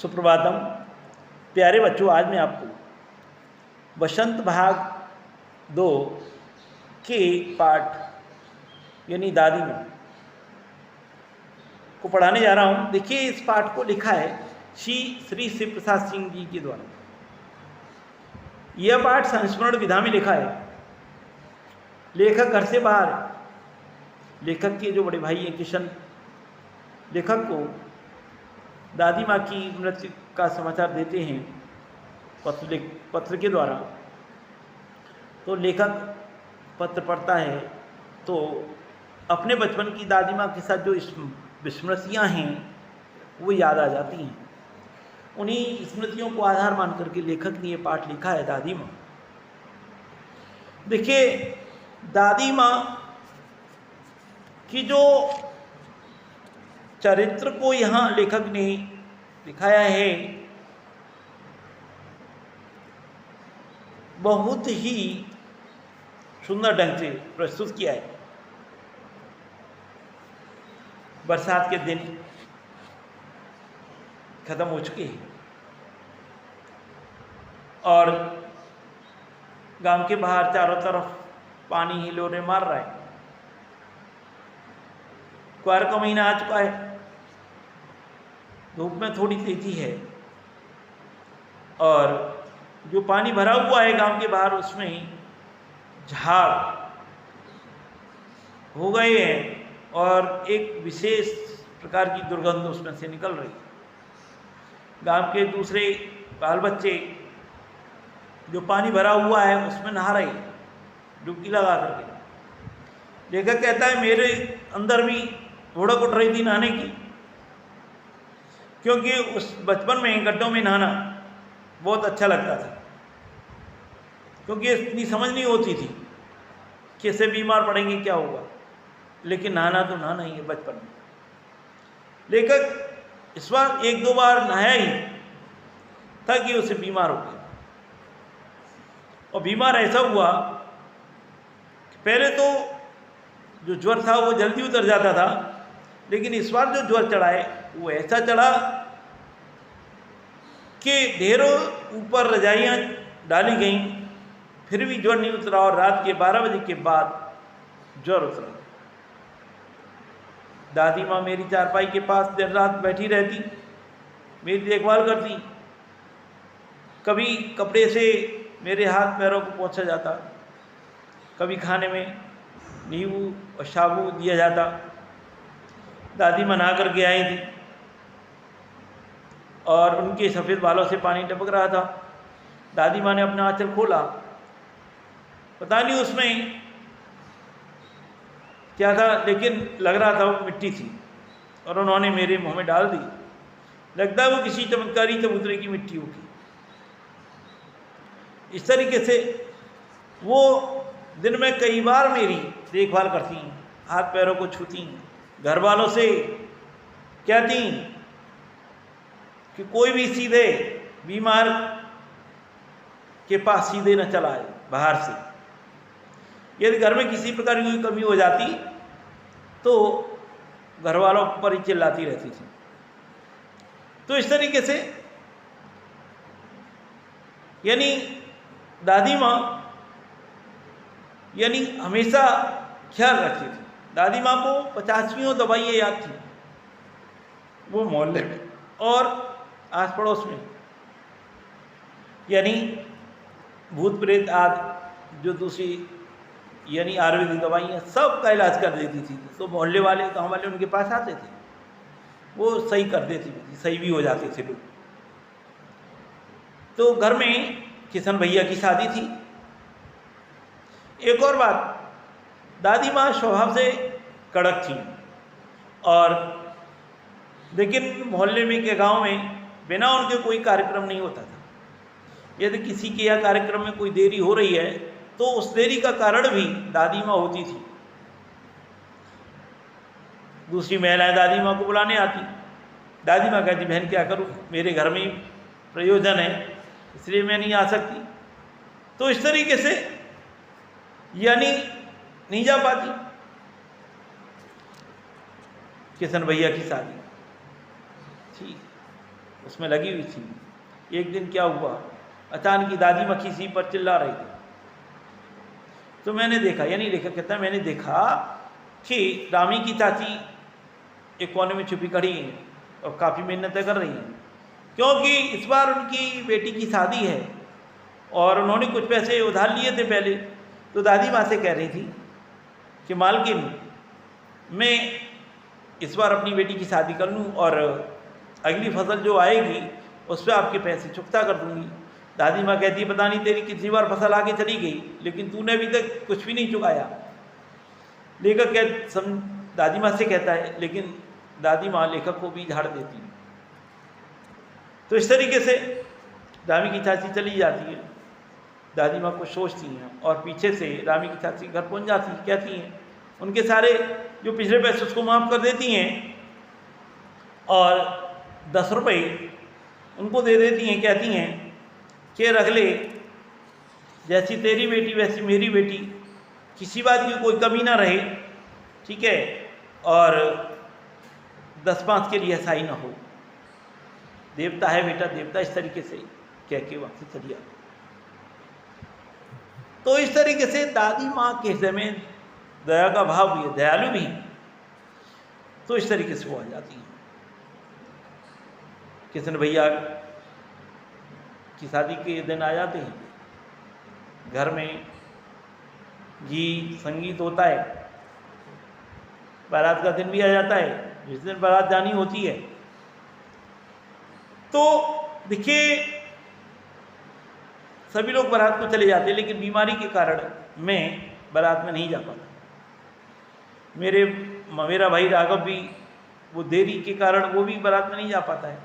सुप्रभातम। प्यारे बच्चों, आज मैं आपको बसंत भाग 2 के पाठ यानी दादी माँ को पढ़ाने जा रहा हूँ। देखिए, इस पाठ को लिखा है श्री शिव प्रसाद सिंह जी के द्वारा। यह पाठ संस्मरण विधा में लिखा है। लेखक घर से बाहर है। लेखक के जो बड़े भाई हैं किशन, लेखक को दादी माँ की मृत्यु का समाचार देते हैं पत्र के द्वारा। तो लेखक पत्र पढ़ता है तो अपने बचपन की दादी माँ के साथ जो स्मृतियाँ हैं वो याद आ जाती हैं। उन्हीं स्मृतियों को आधार मान करके लेखक ने ये पाठ लिखा है, दादी माँ। देखिए, दादी माँ की जो चरित्र को यहाँ लेखक ने दिखाया है, बहुत ही सुंदर ढंग से प्रस्तुत किया है। बरसात के दिन खत्म हो चुके हैं और गांव के बाहर चारों तरफ पानी हिलोरे मार रहा है। कुआर का महीना आ चुका है। धूप में थोड़ी तेजी है और जो पानी भरा हुआ है गांव के बाहर, उसमें झाग हो गए हैं और एक विशेष प्रकार की दुर्गंध उसमें से निकल रही है। गांव के दूसरे बाल बच्चे जो पानी भरा हुआ है उसमें नहा रहे, डुबकी लगा करके। लेखक कहता है, मेरे अंदर भी घोड़क उठ रही थी नहाने की, क्योंकि उस बचपन में गड्ढों में नहाना बहुत अच्छा लगता था, क्योंकि इतनी समझ नहीं होती थी कि इससे बीमार पड़ेंगे क्या होगा, लेकिन नहाना तो नहाना ही है बचपन में। लेखक इस बार 1-2 बार नहाया ही था कि उसे बीमार हो गया। और बीमार ऐसा हुआ कि पहले तो जो ज्वर था वो जल्दी उतर जाता था, लेकिन इस बार जो ज्वर चढ़ा है वो ऐसा चढ़ा कि ढेरों ऊपर रजाइयाँ डाली गईं, फिर भी ज्वर नहीं उतरा और रात के 12 बजे के बाद ज्वर उतरा। दादी माँ मेरी चारपाई के पास दिन रात बैठी रहती, मेरी देखभाल करती। कभी कपड़े से मेरे हाथ पैरों को पोंछा जाता, कभी खाने में नींबू और साबु दिया जाता। दादी माँ नहा करके आई थी और उनके सफ़ेद बालों से पानी टपक रहा था। दादी माँ ने अपना आंचल खोला, पता नहीं उसमें क्या था, लेकिन लग रहा था वो मिट्टी थी और उन्होंने मेरे मुंह में डाल दी। लगता है वो किसी चमत्कारी चबूतरे की मिट्टी होगी। इस तरीके से वो दिन में कई बार मेरी देखभाल करती, हाथ पैरों को छूती, घर वालों से कहती कि कोई भी सीधे बीमार के पास सीधे न चला आए बाहर से। यदि घर में किसी प्रकार की कमी हो जाती तो घर वालों पर ही चिल्लाती रहती थी। तो इस तरीके से यानी दादी माँ यानी हमेशा ख्याल रखती थी। दादी माँ को 85 दवाइयाँ याद थी। वो मोहल्ले में और आस पड़ोस में यानी भूत प्रेत आदि जो दूसरी यानी आयुर्वेदिक दवाइयाँ सब का इलाज कर देती थी। तो मोहल्ले वाले, गाँव वाले उनके पास आते थे, वो सही कर देती थी, सही भी हो जाते थे लोग। तो घर में किशन भैया की शादी थी। एक और बात, दादी माँ स्वभाव से कड़क थी और लेकिन मोहल्ले में के गांव में बिना उनके कोई कार्यक्रम नहीं होता था। यदि किसी के यहाँ कार्यक्रम में कोई देरी हो रही है तो उस देरी का कारण भी दादी माँ होती थी। दूसरी महिलाएं दादी माँ को बुलाने आती। दादी माँ कहती, बहन क्या करूँ, मेरे घर में ही प्रयोजन है, इसलिए मैं नहीं आ सकती। तो इस तरीके से यानी नहीं जा पाती। किशन भैया की शादी थी उसमें लगी हुई थी। एक दिन क्या हुआ, अचानक की दादी माँ किसी पर चिल्ला रही थी, तो मैंने देखा, यानी लेखक कहता है मैंने देखा कि रामी की चाची एक कोने में छुपी खड़ी हैं और काफ़ी मेहनतें कर रही हैं, क्योंकि इस बार उनकी बेटी की शादी है और उन्होंने कुछ पैसे उधार लिए थे पहले। तो दादी माँ से कह रही थी कि मालकिन, मैं इस बार अपनी बेटी की शादी कर लूँ और अगली फसल जो आएगी उस पर आपके पैसे चुकता कर दूँगी। दादी माँ कहती है पता नहीं तेरी कितनी बार फसल आगे चली गई, लेकिन तूने अभी तक कुछ भी नहीं चुकाया। लेखक दादी माँ से कहता है, लेकिन दादी माँ लेखक को भी झाड़ देती है। तो इस तरीके से रामी की चाची चली जाती है, दादी माँ को सोचती हैं और पीछे से रामी की चाची घर पहुँच जाती है, कहती हैं उनके सारे जो पिछले पैसे उसको माफ़ कर देती हैं और 10 रुपये उनको दे देती हैं, कहती हैं कि रख ले, जैसी तेरी बेटी वैसी मेरी बेटी, किसी बात की कोई कमी ना रहे, ठीक है, और 10-5 के लिए ऐसा ही ना हो, देवता है बेटा देवता, इस तरीके से कह के वहाँ से चली आती। तो इस तरीके से दादी माँ के हृदय में दया का भाव भी है, दयालु भी है, तो इस तरीके से वो आ जाती है। किशन भैया की शादी के दिन आ जाते हैं, घर में गीत संगीत होता है, बारात का दिन भी आ जाता है, जिस दिन बारात जानी होती है। तो देखिए सभी लोग बारात को चले जाते हैं, लेकिन बीमारी के कारण मैं बारात में नहीं जा पाता। मेरा भाई राघव भी वो देरी के कारण वो भी बारात में नहीं जा पाता है।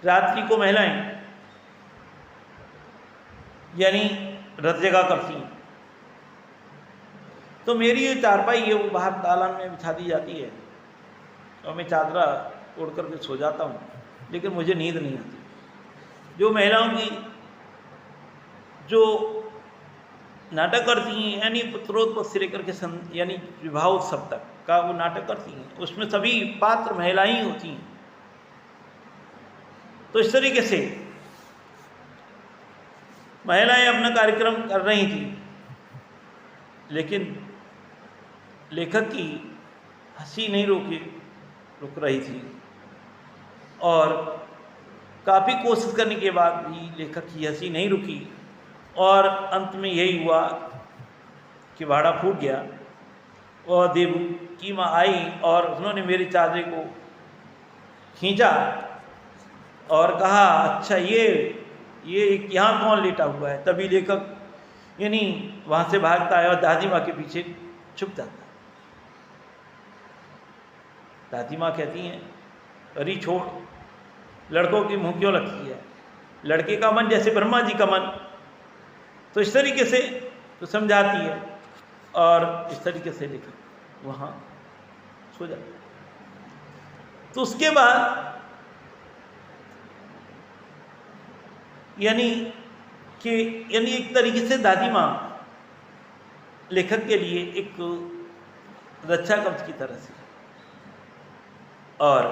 रात्रि को महिलाएं यानी रत जगह करती हैं, तो मेरी जो चारपाई है वो बाहर दालान में बिछा दी जाती है और मैं चादरा ओढ़ करके सो जाता हूँ, लेकिन मुझे नींद नहीं आती। जो महिलाओं की जो नाटक करती हैं, यानी पुत्रोत्पत्ति से लेकर के यानी विवाह उत्सव तक का वो नाटक करती हैं, उसमें सभी पात्र महिलाएं ही होती हैं। तो इस तरीके से महिलाएं अपना कार्यक्रम कर रही थी, लेकिन लेखक की हंसी नहीं रुक रही थी और काफ़ी कोशिश करने के बाद भी लेखक की हंसी नहीं रुकी और अंत में यही हुआ कि भाड़ा फूट गया और देवू की माँ आई और उन्होंने मेरे चादरे को खींचा और कहा अच्छा ये यहाँ कौन लेटा हुआ है। तभी लेखक यानी वहाँ से भागता है और दादी माँ के पीछे छुप जाता है। दादी माँ कहती हैं अरे छोड़, लड़कों की मुँह क्यों लगती है, लड़के का मन जैसे ब्रह्मा जी का मन। तो इस तरीके से तो समझाती है और इस तरीके से लेखक वहाँ सो जाता है। तो उसके बाद यानी एक तरीके से दादी माँ लेखक के लिए एक रक्षा कवच की तरह से और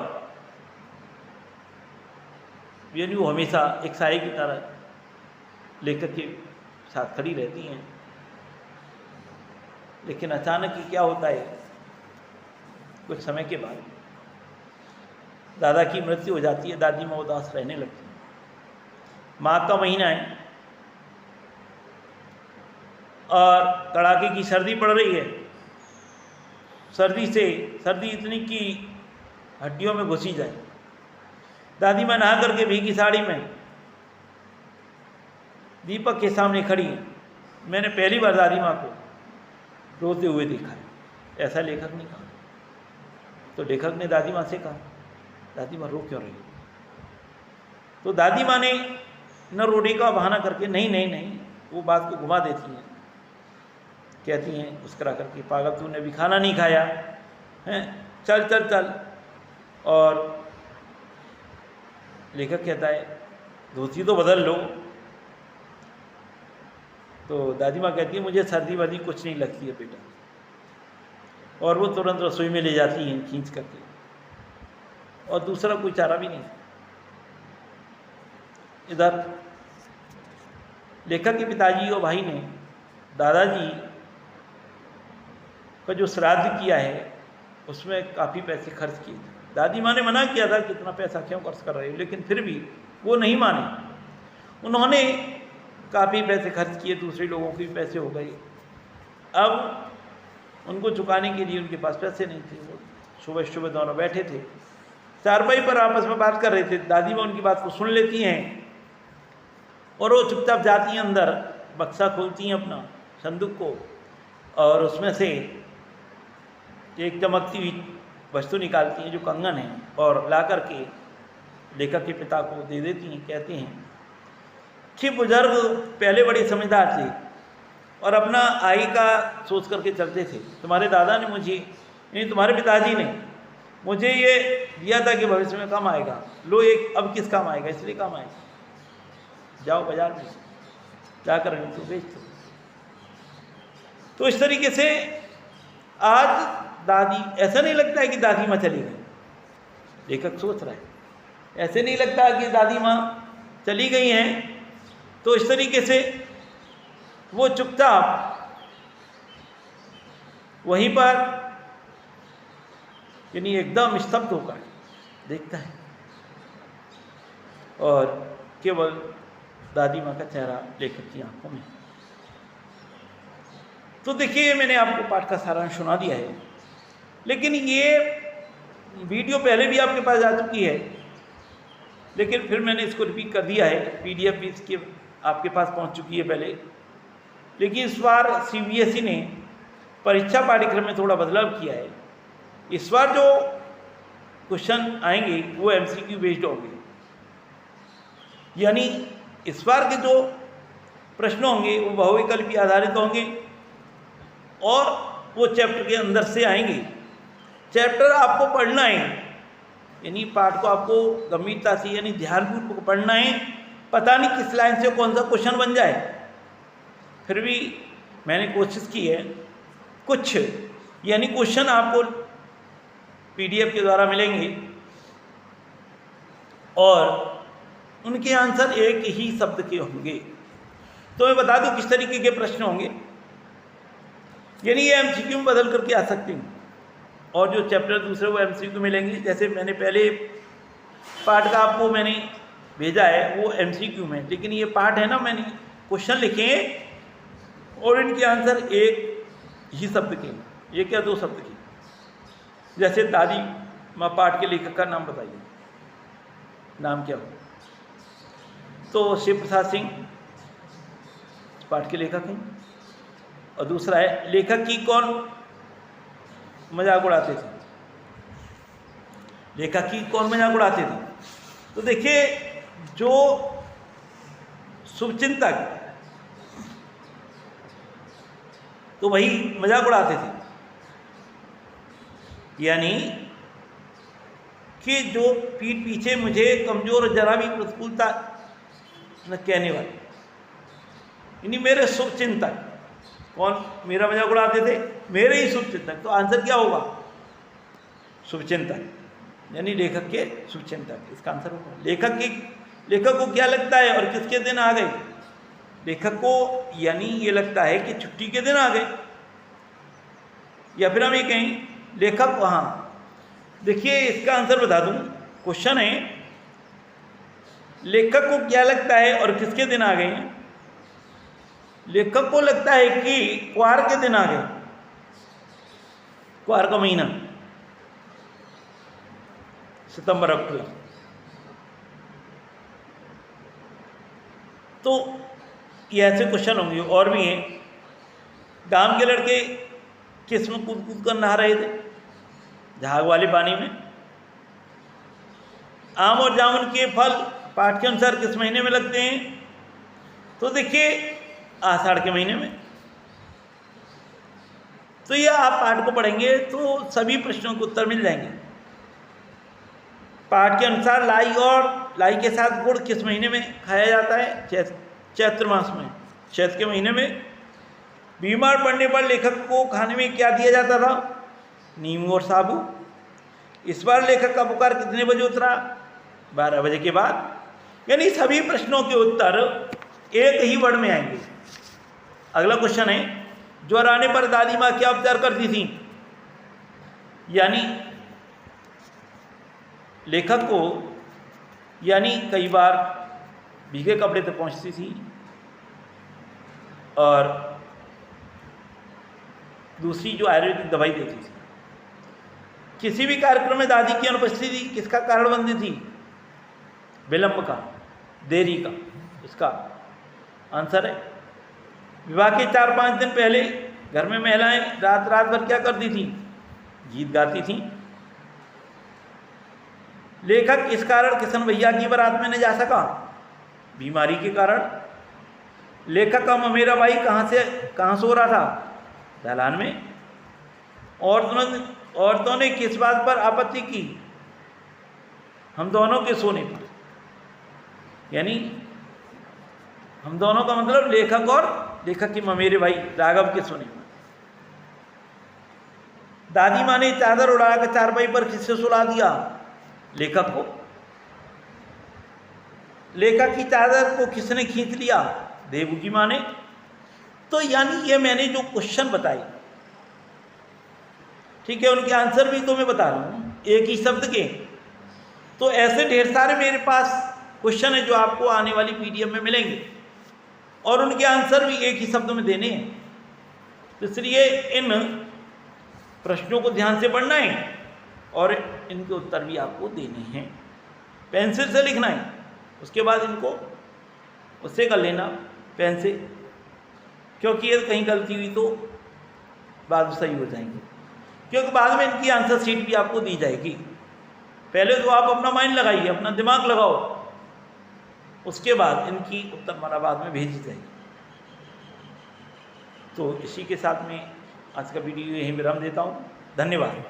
यानी वो हमेशा एक साए की तरह लेखक के साथ खड़ी रहती हैं। लेकिन अचानक ही क्या होता है, कुछ समय के बाद दादा की मृत्यु हो जाती है, दादी माँ उदास रहने लगती है। माघ का महीना है और कड़ाके की सर्दी पड़ रही है। सर्दी इतनी कि हड्डियों में घुसी जाए। दादी माँ नहा करके भीगी साड़ी में दीपक के सामने खड़ी है। मैंने पहली बार दादी माँ को रोते हुए देखा है, ऐसा लेखक ने कहा। तो लेखक ने दादी माँ से कहा दादी माँ रो क्यों रही हो। तो दादी माँ ने न रोने का बहाना करके नहीं वो बात को घुमा देती हैं, कहती हैं मुस्करा करके पागल तूने अभी खाना नहीं खाया हैं, चल। और लेखक कहता है धोती तो बदल लो। तो दादी माँ कहती है मुझे सर्दी वर्दी कुछ नहीं लगती है बेटा, और वो तुरंत रसोई में ले जाती हैं खींच करके, और दूसरा कोई चारा भी नहीं। इधर लेखक के पिताजी और भाई ने दादाजी का जो श्राद्ध किया है उसमें काफ़ी पैसे खर्च किए थे। दादी माँ ने मना किया था कि इतना पैसा क्यों खर्च कर रहे हो, लेकिन फिर भी वो नहीं माने। उन्होंने काफ़ी पैसे खर्च किए, दूसरे लोगों के भी पैसे हो गए। अब उनको चुकाने के लिए उनके पास पैसे नहीं थे। वो सुबह सुबह दोनों बैठे थे, चारपाई पर आपस में बात कर रहे थे। दादी माँ उनकी बात को सुन लेती हैं और वो चुपचाप जाती हैं अंदर, बक्सा खोलती हैं अपना संदूक को, और उसमें से एक चमकती हुई वस्तु निकालती हैं जो कंगन है, और ला करके लेखक के पिता को दे देती हैं। कहते हैं कि बुजुर्ग पहले बड़े समझदार थे और अपना आय का सोच करके चलते थे। तुम्हारे दादा ने मुझे, यानी तुम्हारे पिताजी ने मुझे ये दिया था कि भविष्य में काम आएगा। लो एक अब किस काम आएगा, इसलिए काम आएगा। जाओ बाजार में जाकर इनको बेच दो। तो इस तरीके से आज दादी, ऐसा नहीं लगता है कि दादी माँ चली गई, लेखक सोच रहा है, ऐसे नहीं लगता कि दादी माँ चली गई हैं। तो इस तरीके से वो चुपचाप वहीं पर, यानी एकदम स्तब्ध होकर देखता है और केवल दादी माँ का चेहरा लेखक की आंखों में। तो देखिए, मैंने आपको पाठ का सारांश सुना दिया है, लेकिन ये वीडियो पहले भी आपके पास आ चुकी है, लेकिन फिर मैंने इसको रिपीट कर दिया है। पीडीएफ भी इसके आपके पास पहुंच चुकी है पहले, लेकिन इस बार सीबीएसई ने परीक्षा पाठ्यक्रम में थोड़ा बदलाव किया है। इस बार जो क्वेश्चन आएंगे वो एमसीक्यू बेस्ड होंगे, यानी इस बार के जो प्रश्न होंगे वो बहुविकल्पी आधारित होंगे और वो चैप्टर के अंदर से आएंगे। चैप्टर आपको पढ़ना है, यानी पाठ को आपको गंभीरता से, यानी ध्यानपूर्वक पढ़ना है। पता नहीं किस लाइन से कौन सा क्वेश्चन बन जाए, फिर भी मैंने कोशिश की है। कुछ यानी क्वेश्चन आपको पीडीएफ के द्वारा मिलेंगे और उनके आंसर एक ही शब्द के होंगे। तो मैं बता दूं किस तरीके के प्रश्न होंगे, यानी ये एमसीक्यू में बदल करके आ सकते हैं, और जो चैप्टर दूसरे वो एमसीक्यू मिलेंगे। जैसे मैंने पहले पाठ का आपको मैंने भेजा है वो एमसीक्यू में, लेकिन ये पाठ है ना, मैंने क्वेश्चन लिखे हैं और इनके आंसर एक ही शब्द के, एक या दो शब्द के। जैसे दादी माँ पाठ के लेखक का नाम बताइए, नाम क्या हो? तो शिव प्रसाद सिंह पाठ के लेखक हैं। और दूसरा है लेखक की कौन मजाक उड़ाते थे, लेखक की कौन मजाक उड़ाते थे? तो देखिए, जो शुभचिंतक तो वही मजाक उड़ाते थे, यानी कि जो पीठ पीछे मुझे कमजोर और जरा भी प्रतिकूलता न कहने वाले, यानी मेरे शुभचिंतक। कौन मेरा मजाक उड़ाते थे? मेरे ही शुभचिंतक। तो आंसर क्या होगा? शुभचिंतक, यानी लेखक के शुभचिंतक, इसका आंसर होगा। लेखक को क्या लगता है और किसके दिन आ गए? लेखक को यानी ये लगता है कि छुट्टी के दिन आ गए, या फिर हम ये कहें लेखक वहाँ। देखिए, इसका आंसर बता दूं। क्वेश्चन है लेखक को क्या लगता है और किसके दिन आ गए? लेखक को लगता है कि क्वार के दिन आ गए, क्वार का महीना, सितंबर अक्टूबर। तो ये ऐसे क्वेश्चन होंगे। और भी हैं, गांव के लड़के किस में कूद कूद कर नहा रहे थे? झाग वाले पानी में। आम और जामुन के फल पाठ के अनुसार किस महीने में लगते हैं? तो देखिए, आषाढ़ के महीने में। तो ये आप पाठ को पढ़ेंगे तो सभी प्रश्नों के उत्तर मिल जाएंगे। पाठ के अनुसार लाई और लाई के साथ गुड़ किस महीने में खाया जाता है? चैत्र मास में, चैत्र के महीने में। बीमार पड़ने पर लेखक को खाने में क्या दिया जाता था? नींबू और साबू। इस बार लेखक का पुकार कितने बजे उतरा? 12 बजे के बाद। यानी सभी प्रश्नों के उत्तर एक ही वर्ड में आएंगे। अगला क्वेश्चन है, ज्वर आने पर दादी माँ क्या उपचार करती थी? यानी लेखक को यानी कई बार भीगे कपड़े तक पहुंचती थी और दूसरी जो आयुर्वेदिक दवाई देती थी। किसी भी कार्यक्रम में दादी की अनुपस्थिति किसका कारण बनती थी? विलंब का, देरी का। इसका आंसर है विवाह के 4-5 दिन पहले घर में महिलाएं रात रात भर क्या करती थी? गीत गाती थी। लेखक इस कारण किशन भैया की बारात में न जा सका? बीमारी के कारण। लेखक का ममेरा भाई कहाँ सो रहा था? दलान में। औरतों ने किस बात पर आपत्ति की? हम दोनों के सोने पर। यानी हम दोनों का मतलब लेखक और लेखक के ममेरे भाई राघव के सोने पर। दादी माँ ने चादर उड़ाकर चारपाई पर किससे सुला दिया? लेखक को। लेखक की चादर को किसने खींच लिया? देवू की माँ ने। तो यानी ये मैंने जो क्वेश्चन बताए, ठीक है, उनके आंसर भी तो मैं बता रहा हूँ एक ही शब्द के। तो ऐसे ढेर सारे मेरे पास क्वेश्चन है जो आपको आने वाली पीडीएफ में मिलेंगे और उनके आंसर भी एक ही शब्द में देने हैं। इसलिए इन प्रश्नों को ध्यान से पढ़ना है और इनके उत्तर भी आपको देने हैं। पेंसिल से लिखना है, उसके बाद इनको उससे कर लेना पेन से, क्योंकि ये कहीं गलती हुई तो बाद में सही हो जाएंगे, क्योंकि बाद में इनकी आंसर शीट भी आपको दी जाएगी। पहले तो आप अपना माइंड लगाइए, अपना दिमाग लगाओ, उसके बाद इनकी उत्तरमाला बाद में भेजी जाएगी। तो इसी के साथ में आज का वीडियो यहीं विराम देता हूँ। धन्यवाद।